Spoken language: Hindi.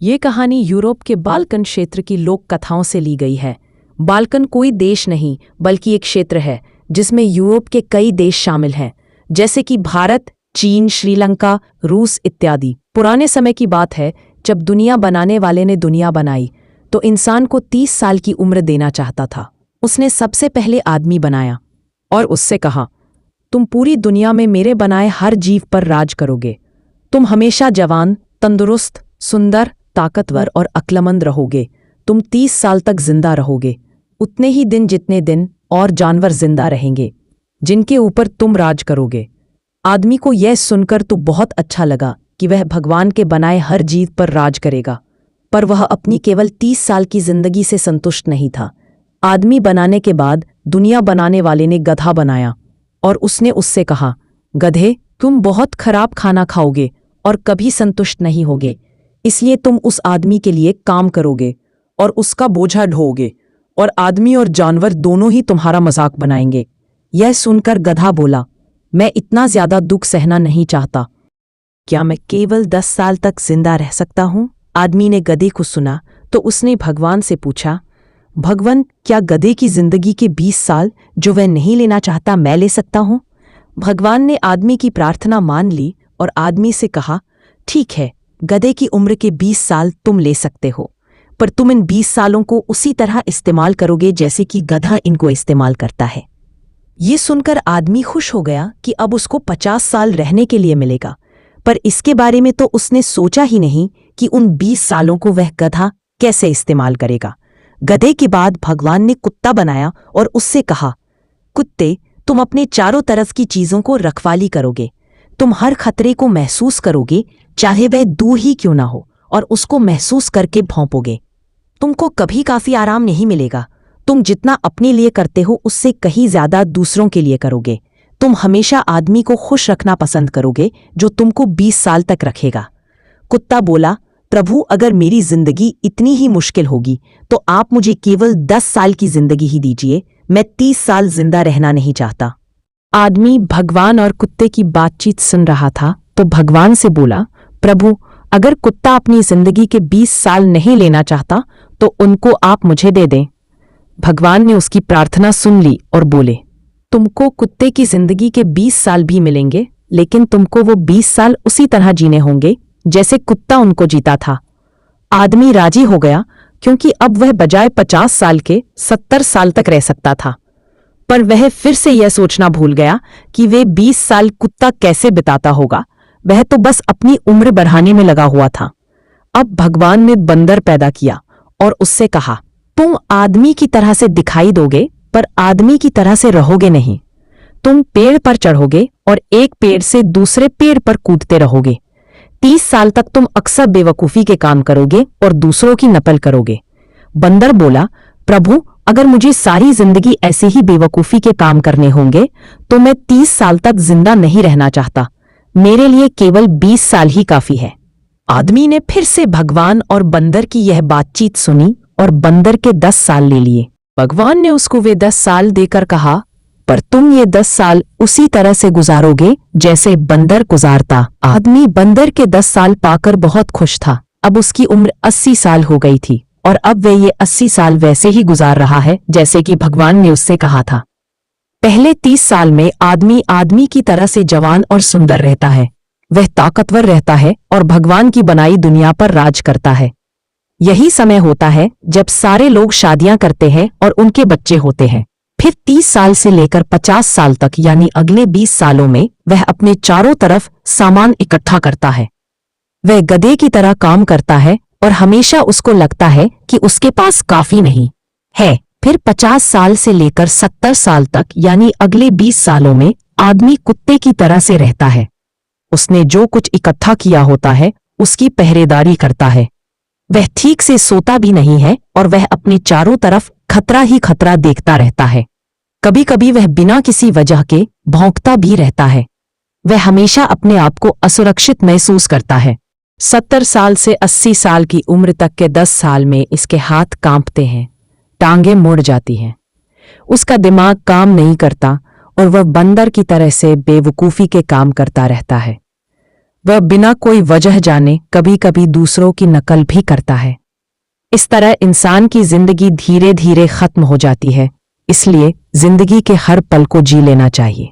ये कहानी यूरोप के बाल्कन क्षेत्र की लोक कथाओं से ली गई है। बाल्कन कोई देश नहीं बल्कि एक क्षेत्र है जिसमें यूरोप के कई देश शामिल हैं, जैसे कि भारत, चीन, श्रीलंका, रूस इत्यादि। पुराने समय की बात है, जब दुनिया बनाने वाले ने दुनिया बनाई तो इंसान को 30 साल की उम्र देना चाहता था। उसने सबसे पहले आदमी बनाया और उससे कहा, तुम पूरी दुनिया में मेरे बनाए हर जीव पर राज करोगे। तुम हमेशा जवान, तंदुरुस्त, सुंदर, ताकतवर और अक्लमंद रहोगे। तुम 30 साल तक जिंदा रहोगे, उतने ही दिन जितने दिन और जानवर जिंदा रहेंगे जिनके ऊपर तुम राज करोगे। आदमी को यह सुनकर तो बहुत अच्छा लगा कि वह भगवान के बनाए हर जीव पर राज करेगा, पर वह अपनी केवल 30 साल की जिंदगी से संतुष्ट नहीं था। आदमी बनाने के बाद दुनिया बनाने वाले ने गधा बनाया और उसने उससे कहा, गधे, तुम बहुत खराब खाना खाओगे और कभी संतुष्ट नहीं होगे, इसलिए तुम उस आदमी के लिए काम करोगे और उसका बोझा ढोओगे और आदमी और जानवर दोनों ही तुम्हारा मजाक बनाएंगे। यह सुनकर गधा बोला, मैं इतना ज्यादा दुख सहना नहीं चाहता। क्या मैं केवल 10 साल तक जिंदा रह सकता हूँ? आदमी ने गधे को सुना तो उसने भगवान से पूछा, भगवान, क्या गधे की जिंदगी के 20 साल जो वह नहीं लेना चाहता मैं ले सकता हूँ? भगवान ने आदमी की प्रार्थना मान ली और आदमी से कहा, ठीक है, गधे की उम्र के 20 साल तुम ले सकते हो, पर तुम इन 20 सालों को उसी तरह इस्तेमाल करोगे जैसे कि गधा इनको इस्तेमाल करता है। ये सुनकर आदमी खुश हो गया कि अब उसको 50 साल रहने के लिए मिलेगा, पर इसके बारे में तो उसने सोचा ही नहीं कि उन 20 सालों को वह गधा कैसे इस्तेमाल करेगा। गधे के बाद भगवान ने कुत्ता बनाया और उससे कहा, कुत्ते, तुम अपने चारों तरफ की चीजों को रखवाली करोगे। तुम हर खतरे को महसूस करोगे, चाहे वह दूर ही क्यों ना हो, और उसको महसूस करके भौंपोगे। तुमको कभी काफी आराम नहीं मिलेगा। तुम जितना अपने लिए करते हो उससे कहीं ज्यादा दूसरों के लिए करोगे। तुम हमेशा आदमी को खुश रखना पसंद करोगे जो तुमको 20 साल तक रखेगा। कुत्ता बोला, प्रभु, अगर मेरी जिंदगी इतनी ही मुश्किल होगी तो आप मुझे केवल 10 साल की जिंदगी ही दीजिए। मैं 30 साल जिंदा रहना नहीं चाहता। आदमी भगवान और कुत्ते की बातचीत सुन रहा था तो भगवान से बोला, प्रभु, अगर कुत्ता अपनी जिंदगी के 20 साल नहीं लेना चाहता तो उनको आप मुझे दे दें। भगवान ने उसकी प्रार्थना सुन ली और बोले, तुमको कुत्ते की जिंदगी के 20 साल भी मिलेंगे, लेकिन तुमको वो 20 साल उसी तरह जीने होंगे जैसे कुत्ता उनको जीता था। आदमी राजी हो गया क्योंकि अब वह बजाय 50 साल के 70 साल तक रह सकता था, पर वह फिर से यह सोचना भूल गया कि वे 20 साल कुत्ता कैसे बिताता होगा। वह तो बस अपनी उम्र बढ़ाने में लगा हुआ था। अब भगवान ने बंदर पैदा किया और उससे कहा, तुम आदमी की तरह से दिखाई दोगे पर आदमी की तरह से रहोगे नहीं। तुम पेड़ पर चढ़ोगे और एक पेड़ से दूसरे पेड़ पर कूदते रहोगे। 30 साल तक तुम अक्सर बेवकूफ़ी के काम करोगे और दूसरों की नकल करोगे। बंदर बोला, प्रभु, अगर मुझे सारी जिंदगी ऐसे ही बेवकूफ़ी के काम करने होंगे तो मैं 30 साल तक जिंदा नहीं रहना चाहता। मेरे लिए केवल 20 साल ही काफी है। आदमी ने फिर से भगवान और बंदर की यह बातचीत सुनी और बंदर के 10 साल ले लिए। भगवान ने उसको वे 10 साल देकर कहा, पर तुम ये 10 साल उसी तरह से गुजारोगे जैसे बंदर गुजारता। आदमी बंदर के 10 साल पाकर बहुत खुश था। अब उसकी उम्र 80 साल हो गई थी और अब वह ये 80 साल वैसे ही गुजार रहा है जैसे कि भगवान ने उससे कहा था। पहले 30 साल में आदमी की तरह से जवान और सुंदर रहता है। वह ताकतवर रहता है और भगवान की बनाई दुनिया पर राज करता है। यही समय होता है जब सारे लोग शादियां करते हैं और उनके बच्चे होते हैं। फिर 30 साल से लेकर 50 साल तक यानी अगले 20 सालों में वह अपने चारों तरफ सामान इकट्ठा करता है। वह गधे की तरह काम करता है और हमेशा उसको लगता है कि उसके पास काफी नहीं है। फिर 50 साल से लेकर 70 साल तक यानी अगले 20 सालों में आदमी कुत्ते की तरह से रहता है। उसने जो कुछ इकट्ठा किया होता है उसकी पहरेदारी करता है। वह ठीक से सोता भी नहीं है और वह अपने चारों तरफ खतरा ही खतरा देखता रहता है। कभी कभी वह बिना किसी वजह के भौंकता भी रहता है। वह हमेशा अपने आप को असुरक्षित महसूस करता है। 70 साल से 80 साल की उम्र तक के 10 साल में इसके हाथ कांपते हैं, टांगें मुड़ जाती हैं, उसका दिमाग काम नहीं करता और वह बंदर की तरह से बेवकूफ़ी के काम करता रहता है। वह बिना कोई वजह जाने कभी कभी दूसरों की नकल भी करता है। इस तरह इंसान की जिंदगी धीरे धीरे खत्म हो जाती है। इसलिए जिंदगी के हर पल को जी लेना चाहिए।